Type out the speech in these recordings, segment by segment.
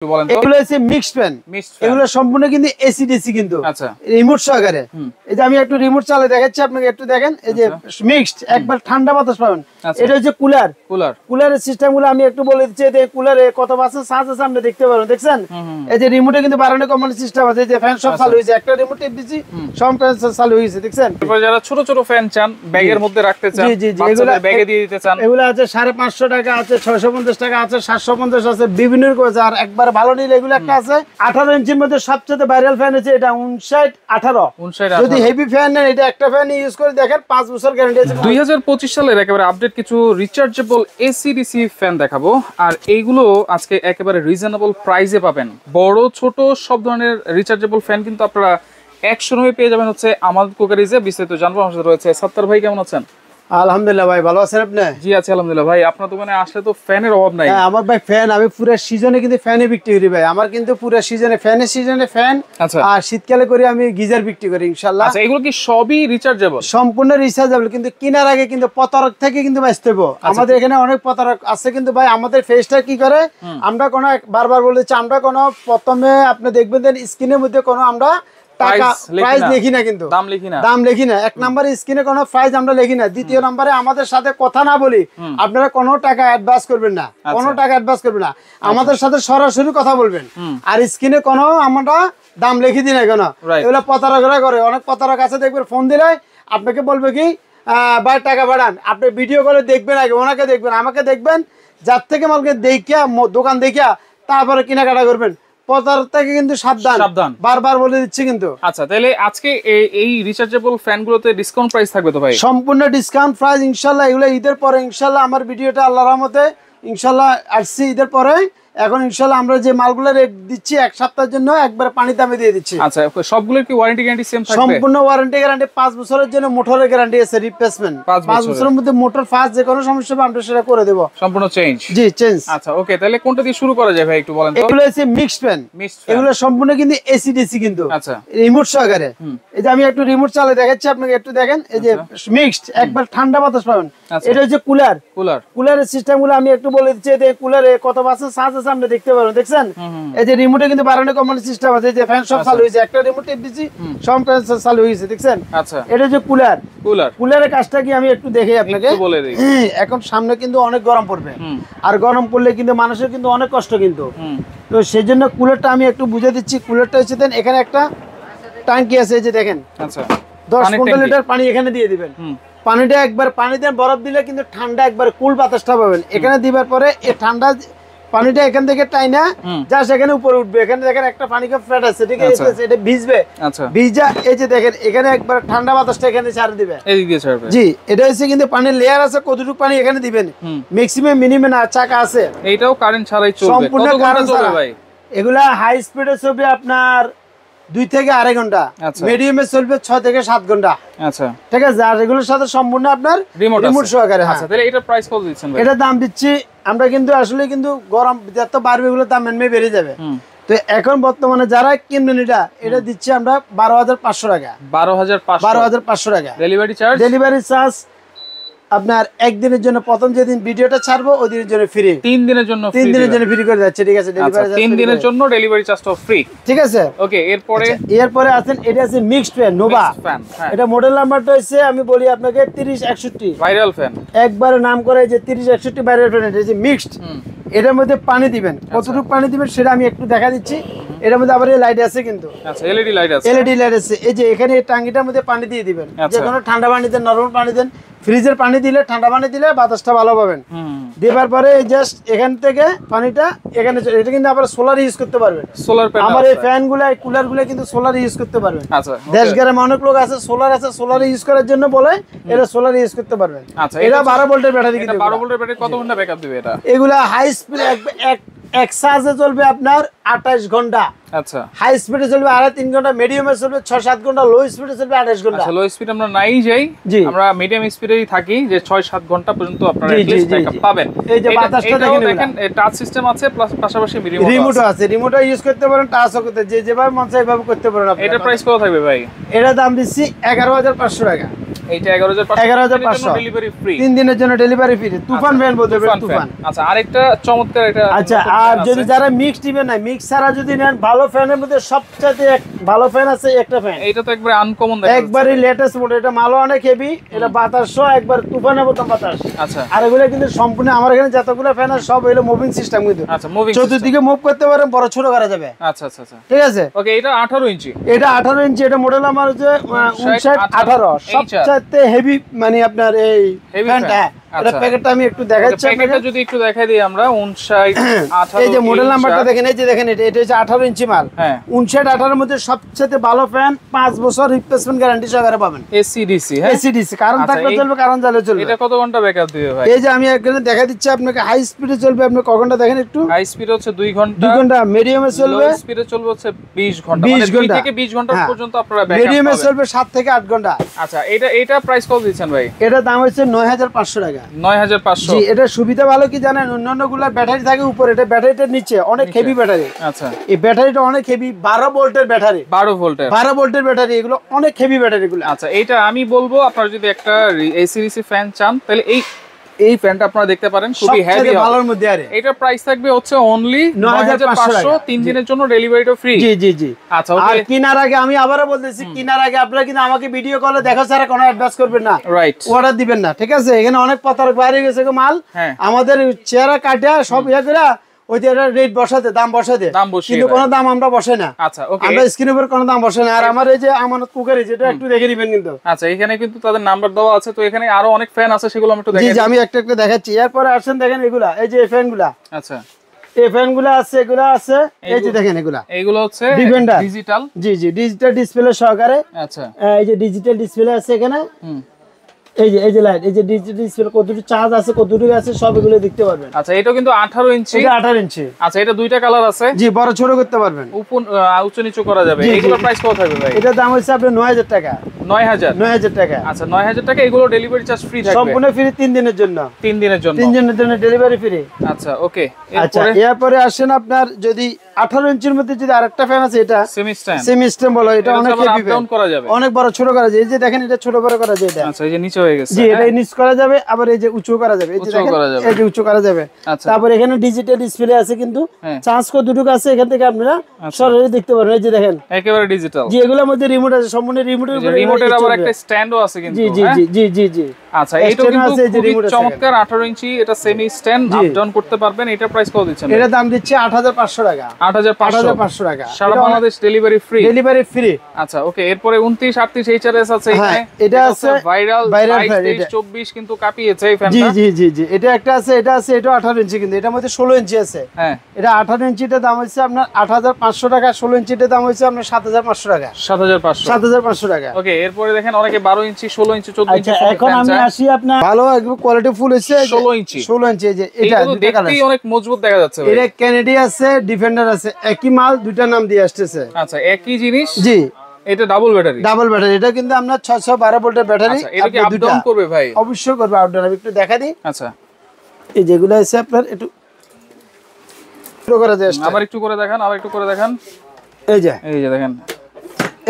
এগুলো হচ্ছে mixed fan, এগুলো সম্পূর্ণ কিন্তু এসি ডিসি কিন্তু রিমোট সহকারে। এই যে আমি একটু রিমোট চালিয়ে দেখাচ্ছি আপনাকে, একটু দেখেন। এই যে মিক্সড, একবার ঠান্ডা বাতাস পাবেন। এটা হচ্ছে কুলার, কুলারের সিস্টেম গুলো আমি একটু বলে দিচ্ছি। যে কুলারে কত পার্সেন্ট চার্জ আছে আপনি দেখতে পারেন, দেখছেন? এই যে রিমোটে কিন্তু বাড়ানো কমানো সিস্টেম আছে। এই যে ফ্যান সব চালু হয়েছে, একটা রিমোট টিপ দিচ্ছি সব ফ্যান চালু হয়েছে, দেখছেন? যারা ছোট ছোট ফ্যান চান ব্যাগের মধ্যে রাখতে চান, এগুলো ব্যাগে দিয়ে দিতে চান, এগুলো আছে 550 টাকা আছে, 650 টাকা আছে, 750 আছে, বিভিন্ন রকম আছে। আর একবার ভালো নিলে এগুলো একটা আছে 18 ইঞ্চির মধ্যে সবচেয়ে ভাইরাল ফ্যান আছে, এটা 59-18। যদি হেভি ফ্যান নেন, এটা একটা ফ্যান ইউজ করে দেখেন 5 বছর গ্যারান্টি আছে। 2025 সালের একেবারে আপডেট কিছু রিচার্জেবল এসি ডিসি ফ্যান দেখাবো, আর এইগুলো আজকে একেবারে রিজনেবল প্রাইসে পাবেন। বড় ছোট সব ধরনের রিচার্জেবল ফ্যান কিন্তু আপনারা এক সময় পেয়ে যাবেন হচ্ছে আমাদের কুকারিজে। বিস্তারিত জানবো, আমার সাথে রয়েছে সত্তার ভাই। কেমন আছেন? আলহামদুলিল্লাহ ভাই, ভালো আছেন আপনি? জি আছি আলহামদুলিল্লাহ। ভাই আপনার দোকানে আসলে তো ফ্যানের অভাব নাই। হ্যাঁ আমার ভাই ফ্যান, আমি পুরো সিজনে কিন্তু ফ্যানে বিক্রি করি ভাই। আমার কিন্তু পুরো সিজনে ফ্যানের সিজনে ফ্যান, আর শীতকালে করি আমি গিজার বিক্রি করি ইনশাআল্লাহ। আচ্ছা, এগুলো কি সবই রিচার্জেবল? সম্পূর্ণ রিচার্জেবল, কিন্তু কেনার আগে কিন্তু প্রতারক থেকে কিন্তু বাঁচতে হবে। আমাদের এখানে অনেক প্রতারক আছে কিন্তু ভাই। আমাদের ফেসটা কি করে, আমরা কোনো বারবার বলেছি, আমরা কোনো প্রথমে আপনি দেখবেন স্ক্রিনের মধ্যে কোনো আমরা প্রাইস লিখি না, কিন্তু দাম লিখি না। এক নম্বরে স্ক্রিনে কোনো প্রাইস আমরা লিখি না। দ্বিতীয় নম্বরে আমাদের সাথে কথা না বলি আপনারা কোনো টাকা অ্যাডভান্স করবেন না, কোনো টাকা অ্যাডভান্স করবেন না। আমাদের সাথে সরাসরি কথা বলবেন। আর স্ক্রিনে কোনো আমরা দাম লিখি দিই না কেন, এগুলো প্রতারকরা করে। অনেক প্রতারক আছে, দেখবেন ফোন দিলে আপনাকে বলবে কি ভাই টাকা বাড়ান। আপনি ভিডিও করে দেখবেন, আগে ওনাকে দেখবেন, আমাকে দেখবেন, যার থেকে মালকে দেখিয়া দোকান দেখিয়া তারপরে কেনাকাটা করবেন। কিন্তু সাবধান, বারবার বলে দিচ্ছি কিন্তু। আচ্ছা, তাহলে আজকে এই রিচার্জেবল ফ্যানগুলোতে ডিসকাউন্ট প্রাইস থাকবে তো ভাই? সম্পূর্ণ ডিসকাউন্ট প্রাইস ইনশাআল্লাহ। এগুলো ঈদের পরে ইনশাআল্লাহ আমার ভিডিওটা আল্লাহর রহমতে ইনশাআল্লাহ আসছে ঈদের পরে। এখন ইনশাআল্লাহ আমরা যে মালগুলো রেট দিচ্ছি এক সপ্তাহের জন্য একবার পানি দামে দিয়ে দিচ্ছি। আচ্ছা, সবগুলোর কি ওয়ারেন্টি গ্যারান্টি সেম থাকবে? সম্পূর্ণ ওয়ারেন্টি গ্যারান্টি 5 বছরের জন্য মোটরের গ্যারান্টি আছে, রিপ্লেসমেন্ট 5 বছরের মধ্যে মোটর ফাস্ট যে কোনো সমস্যা হবে আমরা সেটা করে দেব, সম্পূর্ণ চেঞ্জ। জি চেঞ্জ। আচ্ছা ওকে, তাহলে কোনটা দিয়ে শুরু করা যায় ভাই একটু বলেন তো? এগুলো হচ্ছে মিক্সড ফ্যান, এগুলো সম্পূর্ণ কিন্তু এসি ডিসি কিন্তু রিমোট সহকারে। এই যে আমি একটু রিমোট চালিয়ে দেখাচ্ছি আপনাকে, একটু দেখেন। এই যে মিক্সড, একবার ঠান্ডা বাতাস পাবেন। এটা হচ্ছে কুলার, কুলারের সিস্টেম গুলো আমি একটু বলে দিচ্ছি। এই কুলারে কত পার্সেন্ট চার্জ আছে আপনি দেখতে পারেন, দেখছেন? এই যে রিমোটে কিন্তু বাড়ানো কমানো সিস্টেম আছে। এই যে ফ্যান সব চালু হয়েছে, একটা রিমোট টিপ দিচ্ছি সব ফ্যান চালু হয়েছে, দেখছেন? আচ্ছা, এটা হচ্ছে কুলার। কুলারের কাজটা কি আমি একটু দেখাই আপনাকে। এখন সামনে কিন্তু অনেক গরম পড়বে, আর গরম পড়লে কিন্তু মানুষের কিন্তু অনেক কষ্ট কিন্তু। তো সেই জন্য কুলারটা আমি একটু বুঝে দিচ্ছি। কুলারটা হচ্ছে দেন, এখানে একটা ট্যাঙ্কি আছে, এই যে দেখেন। আচ্ছা, 10-15 লিটার পানি এখানে দিয়ে দিবেন। পানিটা একবার পানি দেন, বরফ দিলে কিন্তু ঠান্ডা একবার কুল বাতাসটা পাবেন। এখানে দিবার পরে এই ঠান্ডা পানিটা এখান থেকে টাইনা জাস্ট এখানে উপরে উঠবে। এখানে দেখেন একটা পানি কাপ ফ্ল্যাট আছে, ঠিক আছে? এটা ভিজবে, ভিজা এই যে দেখেন এখানে একবার ঠান্ডা বাতাসটা এখানে ছাড় দিবে, এদিক দিয়ে ছাড়বে। জি, এটা হচ্ছে কিন্তু পানির লেয়ার আছে, কতটুকু পানি এখানে দিবেন ম্যাক্সিমাম মিনিমাম না চাকা আছে। এইটাও কারেন্ট ছাড়াই চলবে, সম্পূর্ণ কারেন্ট চলবে ভাই। এগুলা হাই স্পিডে চলবে আপনার 2 থেকে 2.5 ঘন্টা, মিডিয়ামে চলবে 6 থেকে 7 ঘন্টা। আচ্ছা ঠিক আছে, আর এগুলোর সাথে সম্পূর্ণ আপনার রিমোট সহকারে। আচ্ছা, তাহলে এটা প্রাইস কত দিচ্ছেন ভাই? এটা দাম দিচ্ছি আমরা কিন্তু আসলে কিন্তু গরম যত বাড়বে এগুলোর দাম এমনি বেড়ে যাবে। তো এখন বর্তমানে যারা কিনবেন এটা দিচ্ছি আমরা 12,500 টাকা। 12,500 টাকা। ডেলিভারি চার্জ আপনার একদিনের জন্য, প্রথম যেদিন ভিডিওটা ছাড়বো ওই দিনের জন্য ফ্রি। 3 দিনের জন্য ফ্রি করে যাচ্ছে, ঠিক আছে? ডেলিভারি 3 দিনের জন্য ডেলিভারি চার্জটা ফ্রি, ঠিক আছে? ওকে, এরপরে আছেন এটা আছে মিক্সড ফ্যান নোভা। এটা মডেল নাম্বারটা হচ্ছে আমি বলি আপনাকে 3061 ভাইরাল ফ্যান, একবারে নাম করে যে 3061 ভাইরাল ফ্যান। এটা যে মিক্সড, এটার মধ্যে পানি দিবেন, কতটুকু পানি দিবেন সেটা আমি একটু দেখা দিচ্ছি। এটার মধ্যে আবার এই লাইট আছে কিন্তু, আচ্ছা এলইডি লাইট আছে। এই যে এখানে এই টাঙ্গিটার মধ্যে পানি দিয়ে দিবেন, যে কোনো ঠান্ডা পানি দেন, নরমাল পানি দেন, ফ্রিজের পানি দিলে ঠান্ডা পানি দিলে বাতাসটা ভালো পাবেন। দেবার পরে জাস্ট এখান থেকে পানিটা এখানে, এটা কিন্তু আবার সোলার ইউজ করতে পারবেন। আমার এই ফ্যান গুলা কুলার গুলা কিন্তু সোলার ইউজ করতে পারবেন। দেশ গ্রামে অনেক লোক আছে সোলার আছে, সোলার ইউজ করার জন্য বলে এটা সোলার ইউজ করতে পারবেন। এটা 12 ভোল্টের ব্যাটারি, কিন্তু 12 ভোল্টের ব্যাটারি কত ঘন্টা ব্যাকআপ দিবে এটা? এগুলা হাই স্পিড এক চার্জে চলবে আপনার 28 ঘন্টা। আচ্ছা, হাই স্পিডে চলবে 2.5-3 ঘন্টা, মিডিয়ামে চলবে 6-7 ঘন্টা, লো স্পিডে চলবে 28 ঘন্টা। আচ্ছা, লো স্পিড আমরা নাই যাই, আমরা মিডিয়াম স্পিডেই থাকি, যে 6-7 ঘন্টা পর্যন্ত আপনারা ব্যাকআপ পাবেন। এই যে বাতাসটা দেখেন, টাচ সিস্টেম আছে, প্লাস পাশাপাশি রিমোটও আছে। রিমোটও ইউজ করতে পারেন, টাচও করতে, যেভাবে মন চায় এভাবে করতে পারেন। এটা প্রাইস কত থাকবে ভাই? এটা দাম দিচ্ছি 11,500 টাকা। এইটা 11500 11,500 ডেলিভারি ফ্রি 3 দিনের জন্য ডেলিভারি ফ্রি তুফান ফ্যান বলতে পারেন তুফান। আচ্ছা আরেকটা চমৎকার এটা আচ্ছা আর যদি যারা মিক্স দিবেন না মিক্স ছাড়া যদি নেন ভালো ফ্যানের মধ্যে সবচেয়ে ভালো ফ্যান আছে একটা ফ্যান এটা তো একবারে আনকমন দেখা যাচ্ছে একবারই লেটেস্ট মডেল এটা মালও অনেক হেভি এটা বাতাসও একবার তুফানের মতো বাতাস আচ্ছা আর এগুলো কিন্তু সম্পূর্ণ আমার এখানে যতগুলো ফ্যান আছে সব হলো মুভিং সিস্টেম কিন্তু আচ্ছা মুভিং চতুর্দিকে মুভ করতে পারেন বড় ছোট করা যাবে আচ্ছা আচ্ছা আচ্ছা ঠিক আছে ওকে এটা 18 ইঞ্চি এটা 18 ইঞ্চি এটা মডেল আমার হচ্ছে 59 18 সবচেয়ে হেভি মানে আপনার এই ফ্যানটা এটা প্যাকেটটা আমি একটু দেখাচ্ছি প্যাকেটটা যদি একটু দেখাই দিই আমরা 59 18 এই যে মডেল নাম্বারটা দেখেন এই যে দেখেন এটা হচ্ছে 18 ইঞ্চি মাল হ্যাঁ 59 18 এর মধ্যে সবচেয়ে ভালো ফ্যান 5 বছর রিপ্লেসমেন্ট গ্যারান্টি সহকারে পাবেন এসি ডিসি হ্যাঁ এসি ডিসি কারণ থাকলে চলবে কারণ জ্বালে চলবে এটা কত ঘন্টা ব্যাকআপ দিবে ভাই এই যে আমি এখানে দেখা দিচ্ছি আপনাকে হাই স্পিডে চলবে আপনি ক ঘন্টা দেখেন একটু হাই স্পিড হচ্ছে 2 ঘন্টা 2 ঘন্টা মিডিয়ামে চলবে লো স্পিডে চলবে হচ্ছে 20 ঘন্টা 20 মানে 2 ঘন্টা। থেকে 20 ঘন্টা হ্যাঁ। পর্যন্ত আপনারা ব্যাকআপ মিডিয়ামে পাবেন চলবে 7 থেকে 8 ঘন্টা আচ্ছা এটা প্রাইস কত দিচ্ছেন ভাই এটা দাম হচ্ছে 9500 টাকা 9500 জি এটা সুবিধা ভালো কি জানেন অন্যান্য গুলা ব্যাটারি থাকে উপরে এটা ব্যাটারিটার নিচে অনেক হেভি ব্যাটারি আচ্ছা এই ব্যাটারিটা অনেক হেভি 12 ভোল্টের ব্যাটারি 12 ভোল্টের 12 ভোল্টের ব্যাটারি এগুলো অনেক হেভি ব্যাটারি গুলো আচ্ছা এটা আমি বলবো আপনারা যদি একটা এসিডিসি ফ্যান চান তাহলে এই ফ্যানটা আপনারা দেখতে পারেন খুবই হেভি সবচেয়ে ভালোর মধ্যে আরে এটার প্রাইস থাকবে হচ্ছে অনলি 9500 9500 3 দিনের জন্য ডেলিভারিটা ফ্রি জি জি জি আচ্ছা আর ওকে কেনার আগে আমি আবারো বলতেছি কেনার আগে আপনারা কিন্তু আমাকে ভিডিও কলে দেখা ছাড়া কোনো অ্যাডভান্স করবেন না রাইট অর্ডার দিবেন না ঠিক আছে এখানে অনেক প্রতারক বাইরে গেছে গো মাল হ্যাঁ আমাদের চেহারা কাটা সব ইয়া করে ওই যে এটা রেট বসাতে দাম বসাতে দাম বসিয়ে কিন্তু কোনো দাম আমরা বসাই না আচ্ছা ওকে আমরা স্ক্রিনের উপর কোনো দাম বসাই না আর আমার এই যে আমানত কুকারি যেটা একটু দেখে দিবেন কিন্তু আচ্ছা এখানে কিন্তু তাদের নাম্বার দেওয়া আছে তো এখানে আরো অনেক ফ্যান আছে সেগুলো আমি একটু জি দেখাই জি আমি একটা একটা দেখাচ্ছি এরপরে আসেন দেখেন এগুলা এই যে এই ফ্যানগুলা আচ্ছা এই ফ্যানগুলা আছে এগুলা আছে এই যে দেখেন এগুলা এইগুলো হচ্ছে Defender। ডিজিটাল জি জি ডিজিটাল ডিসপ্লে সহকারে আচ্ছা এই যে ডিজিটাল ডিসপ্লে আছে এখানে হুম এই যে লাইট এই যে ডিজিটাল ডিসপ্লে কতটুকু চার্জ আছে কতটুকু আছে সব এগুলো দেখতে পারবেন আচ্ছা এটা কিন্তু 18 ইঞ্চি এটা 18 ইঞ্চি আচ্ছা এটা দুইটা কালার আছে জি বড় ছোট করতে পারবেন উঁচু নিচু করা যাবে জি, জি। এগুলোর প্রাইস কত থাকবে ভাই এটার দাম হচ্ছে আপনার 9000 টাকা 9000 9000 টাকা আচ্ছা 9000 টাকা এগুলো ডেলিভারি চার্জ ফ্রি থাকবে সম্পূর্ণ ফ্রি 3 দিনের জন্য 3 দিনের জন্য 3 দিনের জন্য ডেলিভারি ফ্রি আচ্ছা ওকে আচ্ছা এরপরে এরপরে আসেন আপনার যদি 18 ইঞ্চির মধ্যে যদি আরেকটা ফ্যান আছে এটা সেমি স্ট্যান্ড সেমি স্টেম বলো এটা অনেক আবার হেভি আপ ডাউন করা যাবে অনেক বড় ছোট করা যায় এই যে দেখেন এটা ছোট বড় করা যায় এটা আচ্ছা এই যে নিচে হয়ে গেছে জি এটা নিচ করা যাবে আবার এই যে উঁচু করা যাবে এই যে উঁচু দেখেন করা যাবে। এই যে উঁচু করা যাবে আচ্ছা তারপর এখানে ডিজিটাল ডিসপ্লে আছে কিন্তু হ্যাঁ। চার্জ কত দুটো আছে এখান থেকে আপনারা সরাসরি দেখতে পারবেন এই যে দেখেন একেবারে ডিজিটাল জি এগুলোর মধ্যে রিমোট আছে সম্পূর্ণ রিমোটের উপরে রিমোটের আবার একটা স্ট্যান্ডও আছে কিন্তু জি জি হ্যাঁ? জি জি জি জি আচ্ছা এটা External কিন্তু আছে, এই যে খুবই remote আছে চমৎকার 18 ইঞ্চি এটা সেমি স্ট্যান্ড জি। আপ ডাউন করতে পারবেন এটা প্রাইস কত দিচ্ছেন এটার দাম দিচ্ছে 8500 টাকা 8500 8500 টাকা সারা Bangladesh delivery free delivery free আচ্ছা ওকে এরপরে 29 38 এইচআরএস আছে হ্যাঁ, এখানে এটা আছে ভাইরাল viral 22 fan, 23 এটা। 24 কিন্তু কাঁপিয়েছে এই জি ফ্যানটা জি জি জি এটা একটা আছে এটা আছে এটা 18 ইঞ্চি কিন্তু এটার মধ্যে 16 ইঞ্চি আছে হ্যাঁ এটা 18 ইঞ্চিটার দাম হচ্ছে আপনার 8500 টাকা 16 ইঞ্চিটার দাম হচ্ছে আপনার 7500 টাকা 7500 7500 টাকা ওকে এরপরে দেখেন অনেকে 12 ইঞ্চি 16 ইঞ্চি 14 ইঞ্চি আচ্ছা এখন আমি আসি আপনার ভালো একদম কোয়ালিটি ফুল হচ্ছে 16 ইঞ্চি 16 ইঞ্চি এই যে এটা এটা দুটো কালার দেখতেই অনেক মজবুত দেখা যাচ্ছে ভাই। এটা ক্যানেডি আছে ডিফেন্ডার আছে একই মাল দুইটা নাম দিয়ে আসতেছে আচ্ছা একই জিনিস জি এটা ডাবল ব্যাটারি ডাবল ব্যাটারি এটা কিন্তু আপনার 612 ভোল্টের ব্যাটারি আচ্ছা এটা কি আপ ডাউন করবে ভাই অবশ্যই করবে আউটডোর আমি একটু দেখা দিই আচ্ছা এই যেগুলো আছে আপনার একটু ছোট করা যায় আবার একটু করে দেখান আবার একটু করে দেখান এই যে দেখেন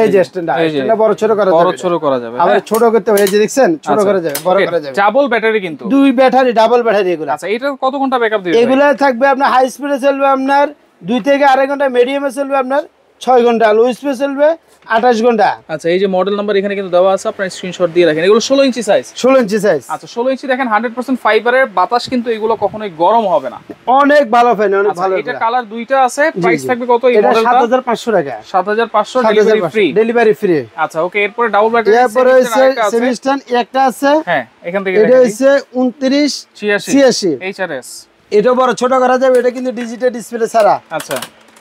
এই যে স্ট্যান্ডার্ড বড় ছোট করা বড় যাবে ছোট করা যাবে আবার ছোট করতে হবে এই যে দেখছেন ছোট করা যাবে বড় করা যাবে ডাবল ব্যাটারি কিন্তু দুই ব্যাটারি ডাবল ব্যাটারি এগুলো আচ্ছা এটা কত ঘন্টা ব্যাকআপ দিবে এগুলো থাকবে আপনার হাই স্পিডে চলবে আপনার 2 থেকে 2.5 ঘন্টা মিডিয়ামে চলবে আপনার 6 ঘন্টা লো স্পিডে চলবে 28 ঘন্টা আচ্ছা এই যে মডেল নাম্বার এখানে কিন্তু দেওয়া আছে আপনারা স্ক্রিনশট দিয়ে রাখেন এগুলো 16 ইঞ্চি সাইজ 16 ইঞ্চি সাইজ আচ্ছা 16 ইঞ্চি দেখেন 100% ফাইবারের বাতাস কিন্তু এগুলো কখনোই গরম হবে না অনেক ভালো ফ্যান অনেক আচ্ছা ভালো এটা কালার দুইটা আছে প্রাইস থাকবে কত এই এটা মডেলটা 7500 টাকা 7500 ডেলিভারি ফ্রি ডেলিভারি ফ্রি আচ্ছা ওকে এরপরে ডাবল ব্যাটারি এরপরে হচ্ছে সেমিস্টার একটা আছে হ্যাঁ এখান থেকে এটা হচ্ছে 29 86 এইচআরএস এটা বড় ছোট করা যাবে এটা কিন্তু ডিজিটাল ডিসপ্লে ছাড়া আচ্ছা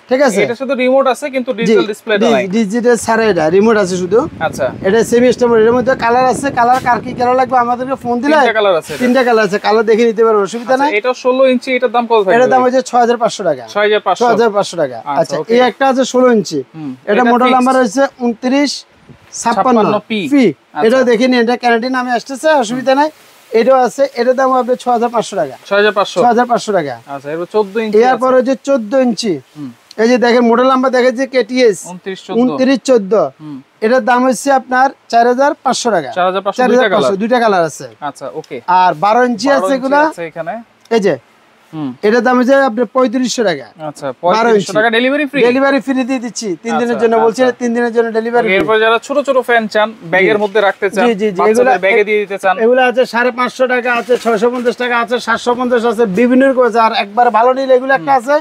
ঠিক আছে এটা শুধু রিমোট আছে কিন্তু ডিজিটাল ডিসপ্লে নাই ডিজিটাল ছাড়া এটা রিমোট আছে শুধু আচ্ছা এটা সেমি স্টেবল এর মধ্যে কালার আছে কালার কার কি কালার লাগবে আমাদেরকে ফোন দিলে তিনটা কালার আছে তিনটা কালার আছে কালার দেখে নিতে পারবো অসুবিধা নাই এটা 16 ইঞ্চি এটার দাম কত থাকবে এটার দাম হচ্ছে 6500 টাকা 6500 6500 টাকা আচ্ছা, আচ্ছা okay. এই একটা আছে 16 ইঞ্চি এটা মডেল নাম্বার হচ্ছে 29 56 P পি এটা দেখে নিন এটা ক্যানাডি নামে আসতেছে অসুবিধা নাই এটাও আছে এটার দাম হবে 6500 টাকা 6500 6500 টাকা আচ্ছা এরপর 14 ইঞ্চি এরপর হচ্ছে 14 ইঞ্চি এই যে দেখেন মডেল নাম্বার দেখেছে কেটিএস 29 14 29 14 এটার দাম হচ্ছে আপনার 4500 টাকা। 4500 টাকা, দুইটা কালার আছে। আচ্ছা ওকে। আর 12 ইঞ্চি আছে এগুলা এখানে, এই যে এটার দাম হচ্ছে আপনার 3500 টাকা। আচ্ছা 3500 টাকা ডেলিভারি ফ্রি। ডেলিভারি ফ্রি দিয়ে দিচ্ছি 3 দিনের জন্য, বলছি 3 দিনের জন্য ডেলিভারি। এরপর যারা ছোট ছোট ফ্যান চান ব্যাগের মধ্যে রাখতে চান, এগুলা ব্যাগে দিয়ে দিতে চান, এগুলো আছে 550 টাকা আছে, 650 টাকা আছে, 750 আছে, বিভিন্ন রকম আছে। আর একবার ভালো নিলে এগুলো একটা আছে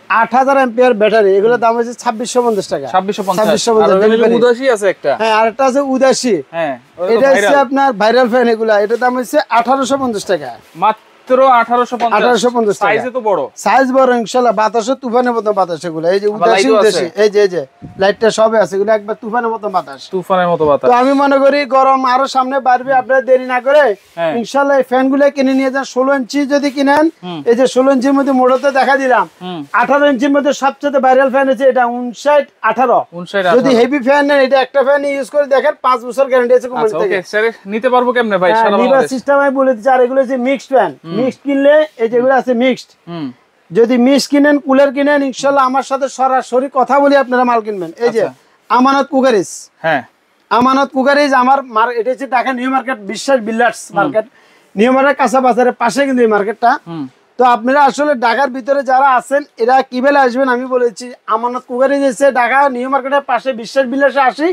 8000 এম্পিয়ার ব্যাটারি, এগুলোর দাম হচ্ছে 2650 টাকা। 2650 উদাসী আছে একটা। হ্যাঁ, আর একটা আছে উদাসী। হ্যাঁ, এটা হচ্ছে আপনার ভাইরাল ফ্যান, এগুলা এটার দাম হচ্ছে 1850 টাকা। মাত্র 1850 টাকা। সাইজে তো বড়, সাইজ বড় ইনশাআল্লাহ। বাতাসে তুফানের মতো বাতাস এগুলো। এই যে উদাসী উদাসী, এই যে লাইটটা সবে আছে, এগুলো একবার তুফানের মতো বাতাস, তুফানের মতো বাতাস। তো আমি মনে করি গরম আরো সামনে বাড়বে, আপনারা দেরি না করে ইনশাআল্লাহ এই ফ্যানগুলো কিনে নিয়ে যান। 16 ইঞ্চি যদি কিনেন, এই যে 16 ইঞ্চির মধ্যে মোড়তে দেখা দিলাম, 18 ইঞ্চির মধ্যে সবচেয়ে ভাইরাল ফ্যান আছে এটা 59 18। যদি হেভি ফ্যান নেন, এটা একটা ফ্যান ইউজ করে দেখেন 5 বছর গ্যারান্টি আছে কোম্পানি থেকে। ওকে স্যার, নিতে পারবো কেমনে ভাই? সারা নিবার সিস্টেম আমি বলে দিচ্ছি। আর এগুলো হচ্ছে মিক্সড ফ্যান, মিক্সড কিনলে এই যেগুলো আছে মিক্সড, যদি মিক্স কিনেন, কুলার কিনেন, ইনশাআল্লাহ আমার সাথে সরাসরি কথা বলি আপনারা মাল কিনবেন। এই যে আমানত কুকারিজ, হ্যাঁ আমানত কুকারিজ আমার এটা হচ্ছে ঢাকা নিউ মার্কেট, বিশ্বাস বিল্ডার্স মার্কেট, নিউ মার্কেট কাঁচা বাজারের পাশে কিন্তু এই মার্কেটটা। তো আপনারা আসলে ঢাকার ভিতরে যারা আছেন এরা কি বেলা আসবেন আমি বলেছি, আমানত কুকারিজ এসে ঢাকা নিউ মার্কেটের পাশে বিশ্বাস বিল্ডার্সে আসি,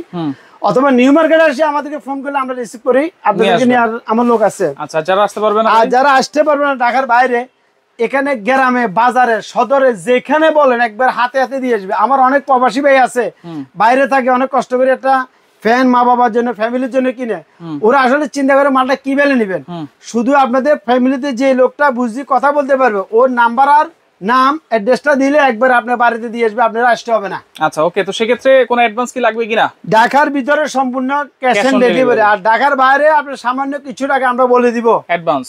অথবা নিউ মার্কেটে আসি আমাদেরকে ফোন করলে আমরা রিসিভ করি, আপনাদেরকে নিয়ে আমার লোক আছে। আচ্ছা, যারা আসতে পারবেন না, আর যারা আসতে পারবেন না ঢাকার বাইরে, এখানে গ্রামে বাজারে সদরে যেখানে বলেন একবার হাতে হাতে দিয়ে আসবে। আমার অনেক প্রবাসী ভাই আছে বাইরে থাকে, অনেক কষ্ট করে একটা ফ্যান মা বাবার জন্য ফ্যামিলির জন্য কিনে, ওরা আসলে চিন্তা করে মালটা কি বেলে নিবেন। শুধু আপনাদের ফ্যামিলিতে যে লোকটা বুঝি কথা বলতে পারবে, ওর নাম্বার আর নাম অ্যাড্রেসটা দিলে একবার আপনার বাড়িতে দিয়ে আসবে, আপনারা আসতে হবে না। আচ্ছা ওকে। তো সেক্ষেত্রে কোনো অ্যাডভান্স কি লাগবে কিনা? ঢাকার ভিতরে সম্পূর্ণ ক্যাশ অন ডেলিভারি, আর ঢাকার বাইরে আপনার সামান্য কিছু টাকা আমরা বলে দিব অ্যাডভান্স।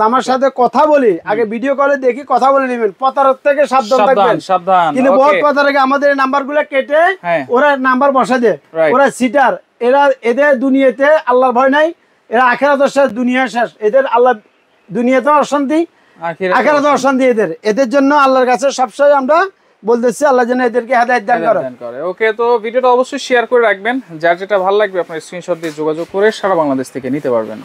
আমার সাথে কথা বলি, আগে ভিডিও কলে দেখি, কথা বলে নেবেন। প্রতারক থেকে সাবধান থাকবেন, সাবধান। কিন্তু বহুত প্রতারক আমাদের নাম্বারগুলো কেটে ওরা নাম্বার বসা দেয়, ওরা সিটার। এদের দুনিয়াতে আল্লাহর ভয় নাই, এরা আখিরাতের শেষ, দুনিয়া শেষ। এদের আল্লাহ দুনিয়াতে অশান্তি, আখিরাতে অশান্তি এদের জন্য আল্লাহর কাছে সবসময় আমরা বলতেছি আল্লাহ যেন এদেরকে হেদায়েত দান করে। ওকে, তো ভিডিওটা অবশ্যই শেয়ার করে রাখবেন, যার যেটা ভালো লাগবে আপনার স্ক্রিনশট দিয়ে যোগাযোগ করে সারা বাংলাদেশ থেকে নিতে পারবেন।